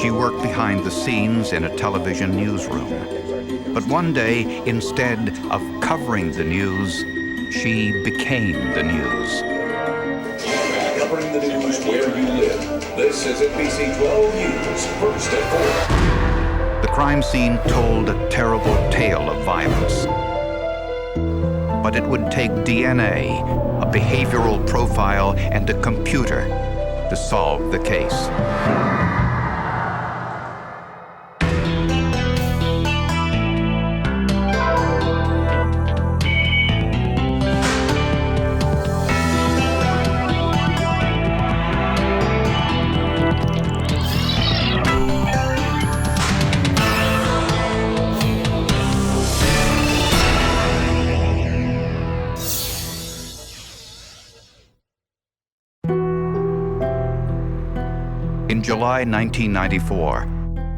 She worked behind the scenes in a television newsroom. But one day, instead of covering the news, she became the news. Covering the news where you live. This is NBC 12 News, first at 4. The crime scene told a terrible tale of violence. But it would take DNA, a behavioral profile, and a computer to solve the case. In July 1994,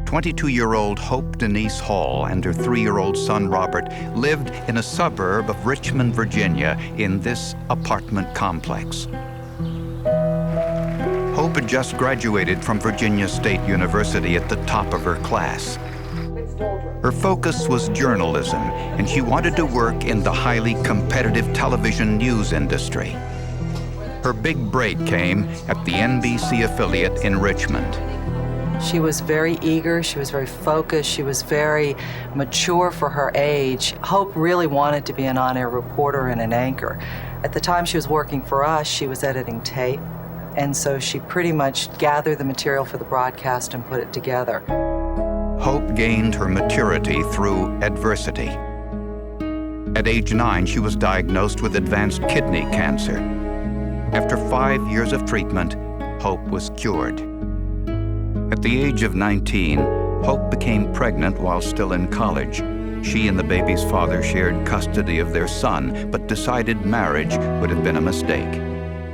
22-year-old Hope Denise Hall and her 3-year-old son Robert lived in a suburb of Richmond, Virginia, in this apartment complex. Hope had just graduated from Virginia State University at the top of her class. Her focus was journalism, and she wanted to work in the highly competitive television news industry. Her big break came at the NBC affiliate in Richmond. She was very eager, she was very focused, she was very mature for her age. Hope really wanted to be an on-air reporter and an anchor. At the time she was working for us, she was editing tape, and so she pretty much gathered the material for the broadcast and put it together. Hope gained her maturity through adversity. At age 9, she was diagnosed with advanced kidney cancer. After 5 years of treatment, Hope was cured. At the age of 19, Hope became pregnant while still in college. She and the baby's father shared custody of their son, but decided marriage would have been a mistake.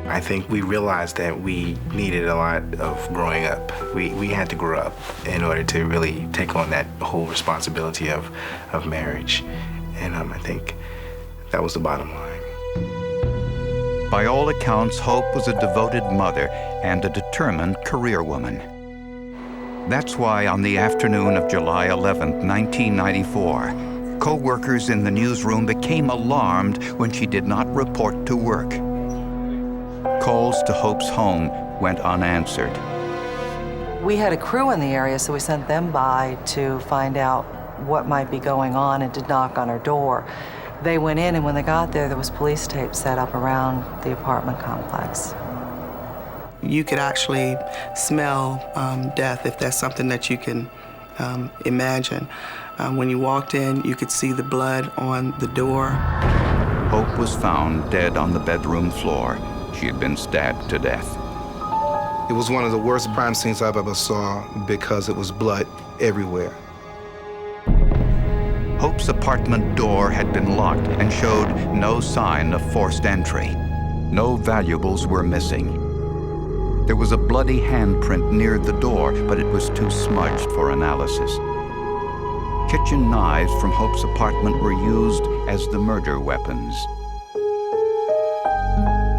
I think we realized that we needed a lot of growing up. We had to grow up in order to really take on that whole responsibility of marriage. And I think that was the bottom line. By all accounts, Hope was a devoted mother and a determined career woman. That's why on the afternoon of July 11, 1994, co-workers in the newsroom became alarmed when she did not report to work. Calls to Hope's home went unanswered. We had a crew in the area, so we sent them by to find out what might be going on and to knock on her door. They went in, and when they got there was police tape set up around the apartment complex. You could actually smell death, if that's something that you can imagine. When you walked in, you could see the blood on the door. Hope was found dead on the bedroom floor. She had been stabbed to death. It was one of the worst crime scenes I've ever saw because it was blood everywhere. Hope's apartment door had been locked and showed no sign of forced entry. No valuables were missing. There was a bloody handprint near the door, but it was too smudged for analysis. Kitchen knives from Hope's apartment were used as the murder weapons.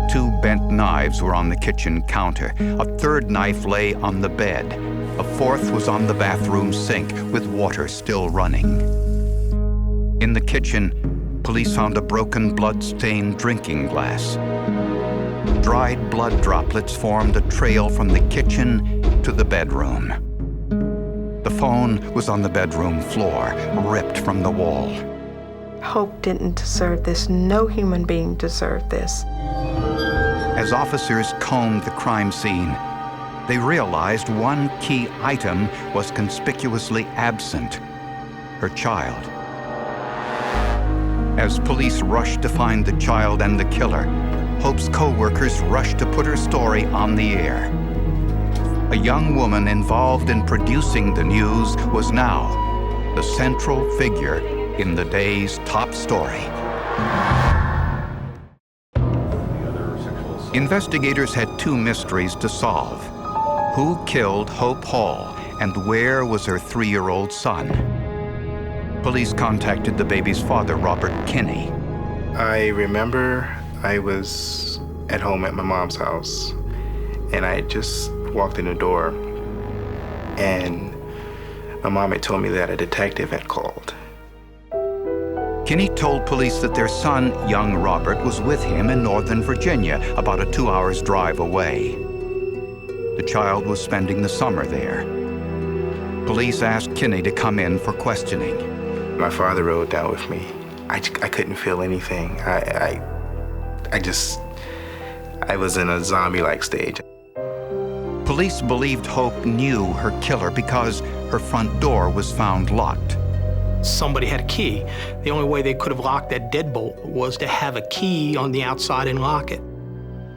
2 bent knives were on the kitchen counter. A 3rd knife lay on the bed. A 4th was on the bathroom sink with water still running. In the kitchen, police found a broken blood-stained drinking glass. Dried blood droplets formed a trail from the kitchen to the bedroom. The phone was on the bedroom floor, ripped from the wall. Hope didn't deserve this. No human being deserved this. As officers combed the crime scene, they realized one key item was conspicuously absent: her child. As police rushed to find the child and the killer, Hope's co-workers rushed to put her story on the air. A young woman involved in producing the news was now the central figure in the day's top story. Investigators had 2 mysteries to solve. Who killed Hope Hall, and where was her 3-year-old son? Police contacted the baby's father, Robert Kinney. I remember I was at home at my mom's house, and I had just walked in the door, And my mom had told me that a detective had called. Kinney told police that their son, young Robert, was with him in Northern Virginia, about a 2-hour drive away. The child was spending the summer there. Police asked Kinney to come in for questioning. My father rode down with me. I couldn't feel anything. I was in a zombie-like stage. Police believed Hope knew her killer because her front door was found locked. Somebody had a key. The only way they could have locked that deadbolt was to have a key on the outside and lock it.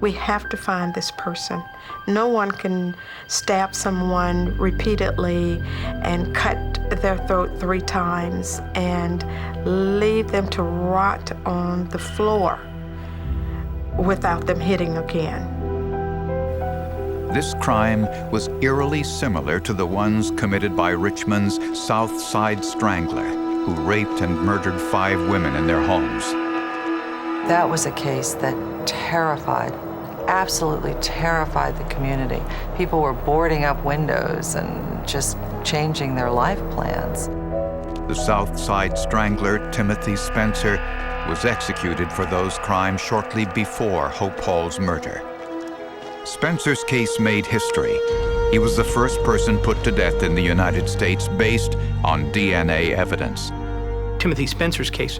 We have to find this person. No one can stab someone repeatedly and cut their throat 3 times and leave them to rot on the floor without them hitting again. This crime was eerily similar to the ones committed by Richmond's South Side Strangler, who raped and murdered 5 women in their homes. That was a case that absolutely terrified the community. People were boarding up windows and just changing their life plans. The South Side Strangler, Timothy Spencer, was executed for those crimes shortly before Hope Hall's murder. Spencer's case made history. He was the first person put to death in the United States based on DNA evidence. Timothy Spencer's case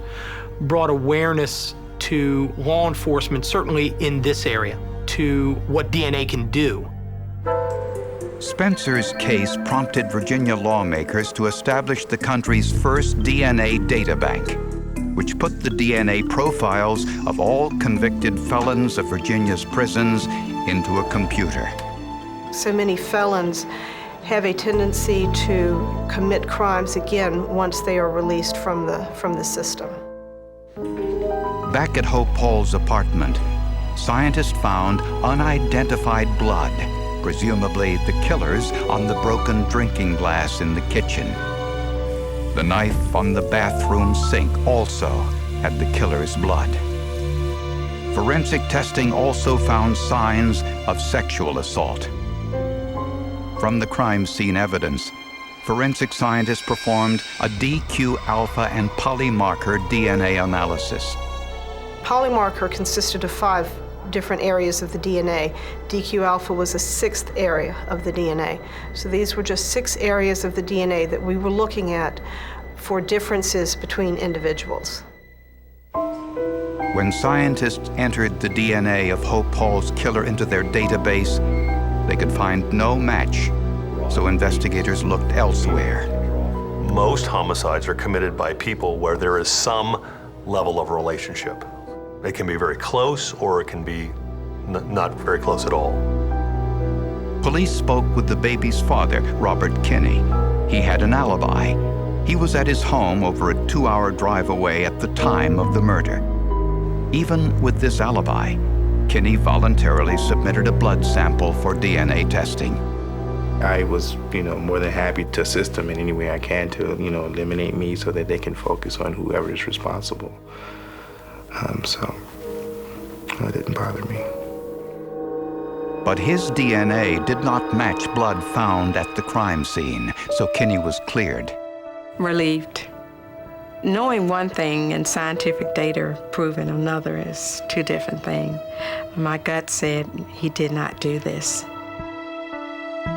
brought awareness to law enforcement, certainly in this area, to what DNA can do. Spencer's case prompted Virginia lawmakers to establish the country's first DNA databank, which put the DNA profiles of all convicted felons of Virginia's prisons into a computer. So many felons have a tendency to commit crimes again once they are released from the system. Back at Hope Hall's apartment, scientists found unidentified blood, presumably the killer's, on the broken drinking glass in the kitchen. The knife on the bathroom sink also had the killer's blood. Forensic testing also found signs of sexual assault. From the crime scene evidence, forensic scientists performed a DQ-alpha and polymarker DNA analysis. Polymarker consisted of 5 different areas of the DNA. DQ-alpha was a 6th area of the DNA. So these were just 6 areas of the DNA that we were looking at for differences between individuals. When scientists entered the DNA of Hope Hall's killer into their database, they could find no match, so investigators looked elsewhere. Most homicides are committed by people where there is some level of relationship. It can be very close, or it can be not very close at all. Police spoke with the baby's father, Robert Kinney. He had an alibi. He was at his home over a 2-hour drive away at the time of the murder. Even with this alibi, Kinney voluntarily submitted a blood sample for DNA testing. I was, more than happy to assist them in any way I can to, eliminate me so that they can focus on whoever is responsible. So that didn't bother me. But his DNA did not match blood found at the crime scene, so Kinney was cleared. Relieved. Knowing one thing and scientific data proving another is 2 different things. My gut said he did not do this.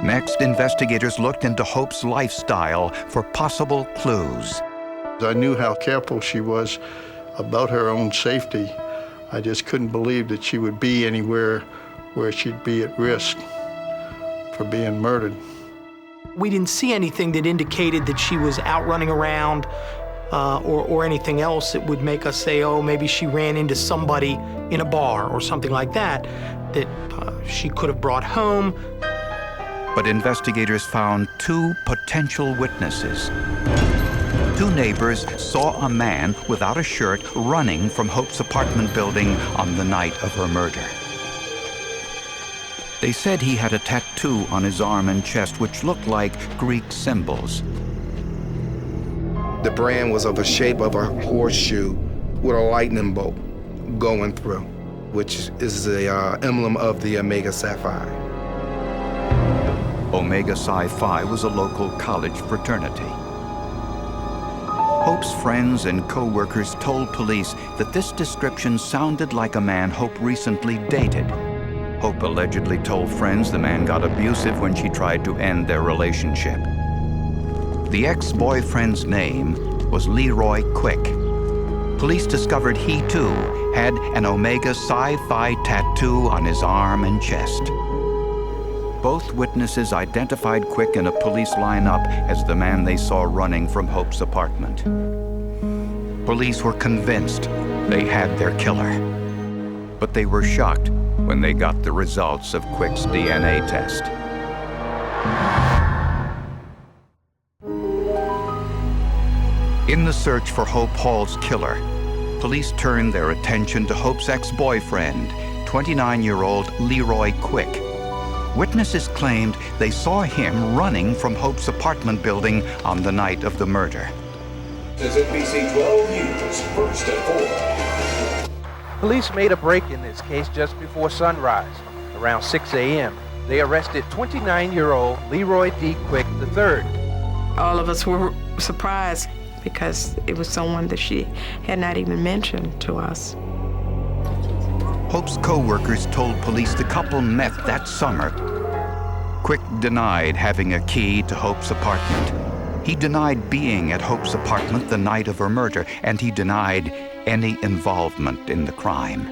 Next, investigators looked into Hope's lifestyle for possible clues. I knew how careful she was about her own safety. I just couldn't believe that she would be anywhere where she'd be at risk for being murdered. We didn't see anything that indicated that she was out running around or anything else that would make us say, oh, maybe she ran into somebody in a bar or something like that, that she could have brought home. But investigators found 2 potential witnesses. 2 neighbors saw a man without a shirt running from Hope's apartment building on the night of her murder. They said he had a tattoo on his arm and chest which looked like Greek symbols. The brand was of the shape of a horseshoe with a lightning bolt going through, which is the emblem of the Omega Sapphire. Omega Psi Phi was a local college fraternity. Hope's friends and co-workers told police that this description sounded like a man Hope recently dated. Hope allegedly told friends the man got abusive when she tried to end their relationship. The ex-boyfriend's name was Leroy Quick. Police discovered he, too, had an Omega Psi Phi tattoo on his arm and chest. Both witnesses identified Quick in a police lineup as the man they saw running from Hope's apartment. Police were convinced they had their killer, but they were shocked when they got the results of Quick's DNA test. In the search for Hope Hall's killer, police turned their attention to Hope's ex-boyfriend, 29-year-old Leroy Quick. Witnesses claimed they saw him running from Hope's apartment building on the night of the murder. This is NBC 12 News, first at 4. Police made a break in this case just before sunrise. Around 6 a.m., they arrested 29-year-old Leroy D. Quick III. All of us were surprised because it was someone that she had not even mentioned to us. Hope's co-workers told police the couple met that summer. Quick denied having a key to Hope's apartment. He denied being at Hope's apartment the night of her murder, and he denied any involvement in the crime.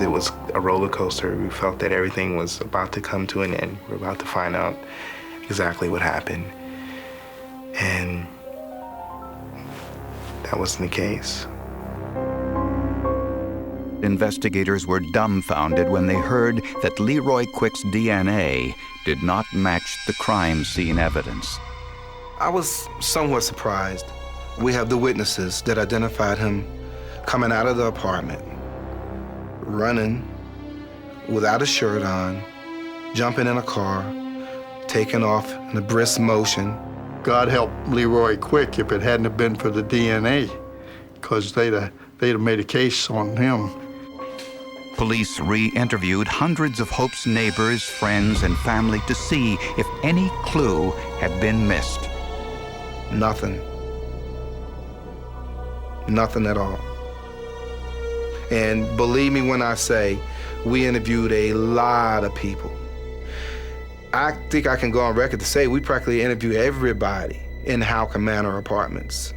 It was a roller coaster. We felt that everything was about to come to an end. We were about to find out exactly what happened. And that wasn't the case. Investigators were dumbfounded when they heard that Leroy Quick's DNA did not match the crime scene evidence. I was somewhat surprised. We have the witnesses that identified him coming out of the apartment, running without a shirt on, jumping in a car, taking off in a brisk motion. God help Leroy Quick if it hadn't have been for the DNA, because they'd have made a case on him. Police re-interviewed hundreds of Hope's neighbors, friends, and family to see if any clue had been missed. Nothing. Nothing at all. And believe me when I say, we interviewed a lot of people. I think I can go on record to say we practically interviewed everybody in Halcomb Manor apartments.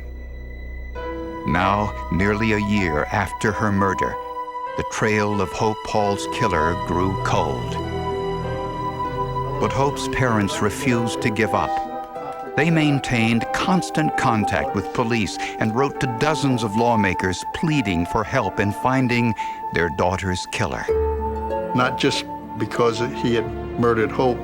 Now, nearly a year after her murder, the trail of Hope Hall's killer grew cold. But Hope's parents refused to give up. They maintained constant contact with police and wrote to dozens of lawmakers pleading for help in finding their daughter's killer. Not just because he had murdered Hope,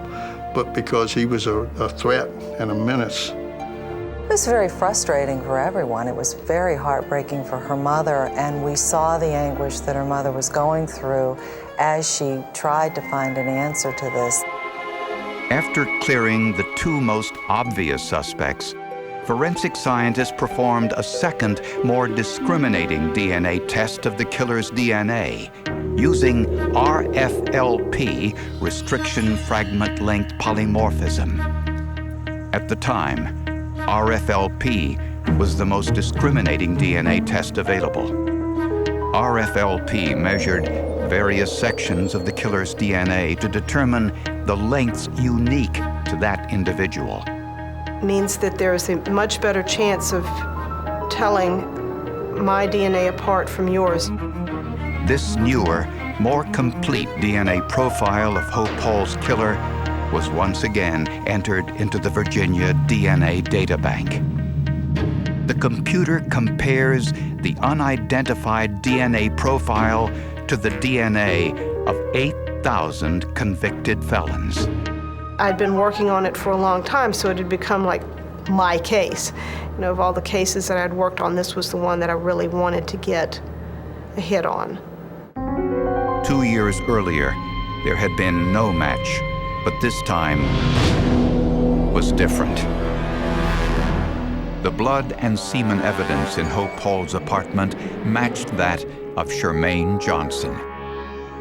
but because he was a threat and a menace. It was very frustrating for everyone. It was very heartbreaking for her mother, and we saw the anguish that her mother was going through as she tried to find an answer to this. After clearing the two most obvious suspects, forensic scientists performed a second, more discriminating DNA test of the killer's DNA using RFLP, restriction fragment length polymorphism. At the time, RFLP was the most discriminating DNA test available. RFLP measured various sections of the killer's DNA to determine the lengths unique to that individual. Means that there is a much better chance of telling my DNA apart from yours. This newer, more complete DNA profile of Hope Hall's killer was once again entered into the Virginia DNA Databank. The computer compares the unidentified DNA profile to the DNA of 8,000 convicted felons. I'd been working on it for a long time, so it had become like my case. You know, of all the cases that I'd worked on, this was the one that I really wanted to get a hit on. 2 years earlier, there had been no match, but this time was different. The blood and semen evidence in Hope Hall's apartment matched that of Shermaine Johnson.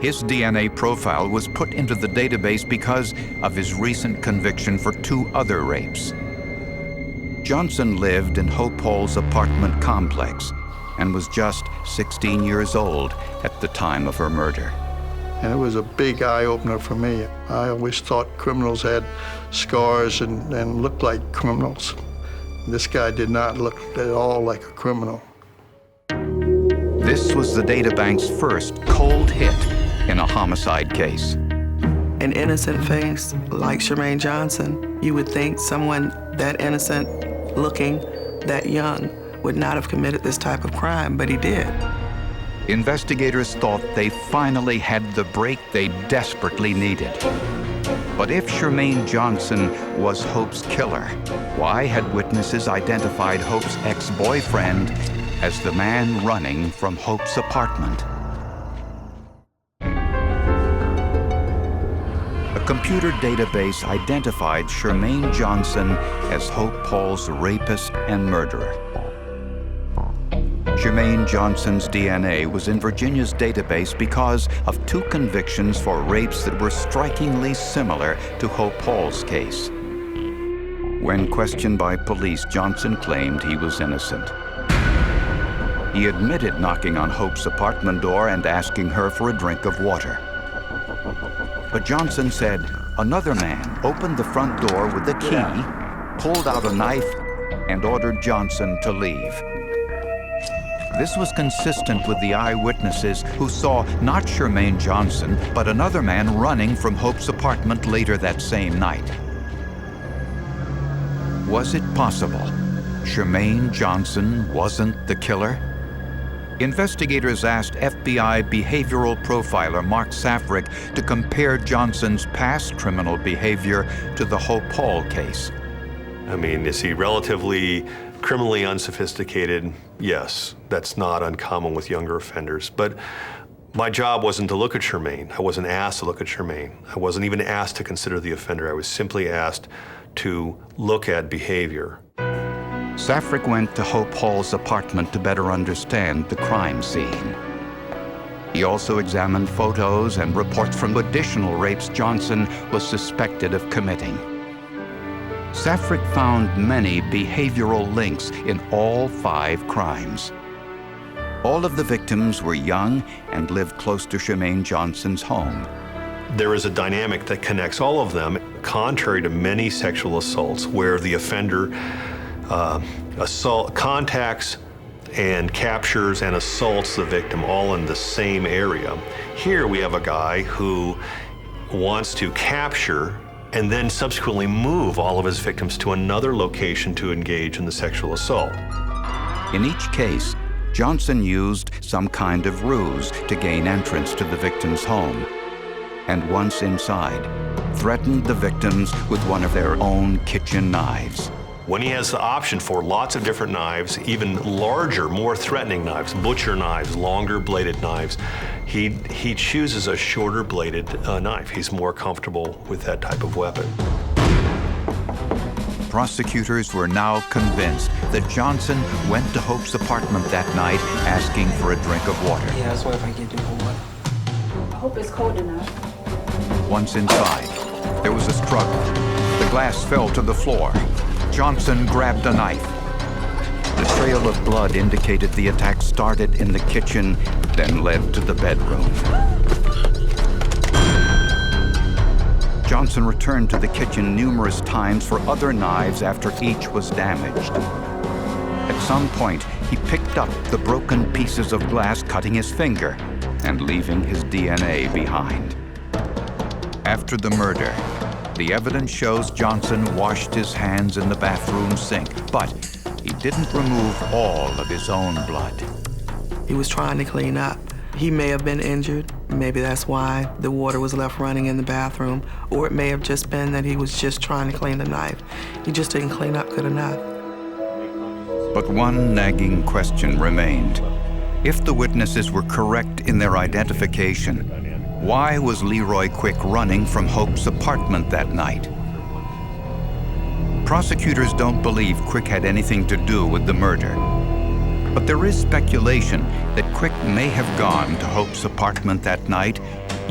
His DNA profile was put into the database because of his recent conviction for 2 other rapes. Johnson lived in Hope Hall's apartment complex and was just 16 years old at the time of her murder. And it was a big eye-opener for me. I always thought criminals had scars and looked like criminals. This guy did not look at all like a criminal. This was the Databank's first cold hit in a homicide case. An innocent face like Chermaine Johnson, you would think someone that innocent looking, that young, would not have committed this type of crime, but he did. Investigators thought they finally had the break they desperately needed. But if Chermaine Johnson was Hope's killer, why had witnesses identified Hope's ex-boyfriend as the man running from Hope's apartment? A computer database identified Chermaine Johnson as Hope Hall's rapist and murderer. Chermaine Johnson's DNA was in Virginia's database because of 2 convictions for rapes that were strikingly similar to Hope Hall's case. When questioned by police, Johnson claimed he was innocent. He admitted knocking on Hope's apartment door and asking her for a drink of water. But Johnson said another man opened the front door with a key, pulled out a knife, and ordered Johnson to leave. This was consistent with the eyewitnesses who saw not Chermaine Johnson, but another man running from Hope's apartment later that same night. Was it possible Chermaine Johnson wasn't the killer? Investigators asked FBI behavioral profiler Mark Safrick to compare Johnson's past criminal behavior to the Hope Hall case. I mean, is he relatively criminally unsophisticated? Yes, that's not uncommon with younger offenders. But my job wasn't to look at Chermaine. I wasn't asked to look at Chermaine. I wasn't even asked to consider the offender. I was simply asked to look at behavior. Safrick went to Hope Hall's apartment to better understand the crime scene. He also examined photos and reports from additional rapes Johnson was suspected of committing. Safrick found many behavioral links in all 5 crimes. All of the victims were young and lived close to Chermaine Johnson's home. There is a dynamic that connects all of them, contrary to many sexual assaults where the offender contacts and captures and assaults the victim all in the same area. Here we have a guy who wants to capture and then subsequently move all of his victims to another location to engage in the sexual assault. In each case, Johnson used some kind of ruse to gain entrance to the victim's home, and once inside, threatened the victims with one of their own kitchen knives. When he has the option for lots of different knives, even larger, more threatening knives, butcher knives, longer bladed knives, he chooses a shorter bladed knife. He's more comfortable with that type of weapon. Prosecutors were now convinced that Johnson went to Hope's apartment that night asking for a drink of water. Yeah, that's why if I get you water. I hope it's cold enough. Once inside, there was a struggle. The glass fell to the floor. Johnson grabbed a knife. The trail of blood indicated the attack started in the kitchen, then led to the bedroom. Johnson returned to the kitchen numerous times for other knives after each was damaged. At some point, he picked up the broken pieces of glass, cutting his finger and leaving his DNA behind. After the murder, the evidence shows Johnson washed his hands in the bathroom sink, but he didn't remove all of his own blood. He was trying to clean up. He may have been injured. Maybe that's why the water was left running in the bathroom. Or it may have just been that he was just trying to clean the knife. He just didn't clean up good enough. But one nagging question remained. If the witnesses were correct in their identification, why was Leroy Quick running from Hope's apartment that night? Prosecutors don't believe Quick had anything to do with the murder. But there is speculation that Quick may have gone to Hope's apartment that night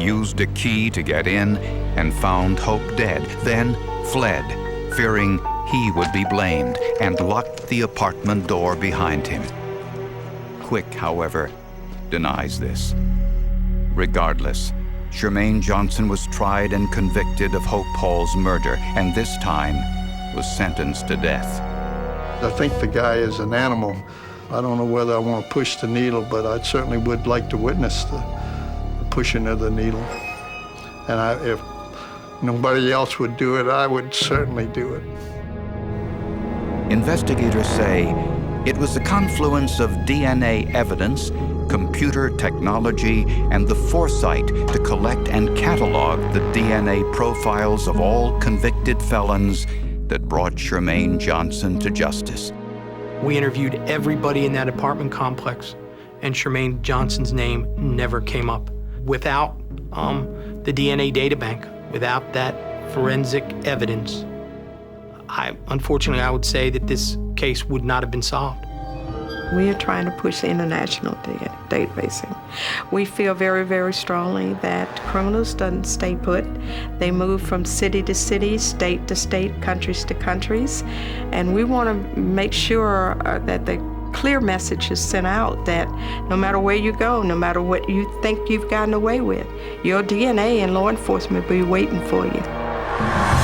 used a key to get in, and found Hope dead, then fled, fearing he would be blamed, and locked the apartment door behind him. Quick, however, denies this. Regardless, Chermaine Johnson was tried and convicted of Hope Hall's murder, and this time was sentenced to death. I think the guy is an animal. I don't know whether I want to push the needle, but I certainly would like to witness the pushing of the needle. And if nobody else would do it, I would certainly do it. Investigators say it was the confluence of DNA evidence, computer technology, and the foresight to collect and catalog the DNA profiles of all convicted felons that brought Chermaine Johnson to justice. We interviewed everybody in that apartment complex, and Chermaine Johnson's name never came up. Without the DNA Databank, without that forensic evidence, unfortunately, I would say that this case would not have been solved. We are trying to push international databasing. We feel very, very strongly that criminals don't stay put. They move from city to city, state to state, countries to countries. And we want to make sure that the clear message is sent out that no matter where you go, no matter what you think you've gotten away with, your DNA and law enforcement will be waiting for you.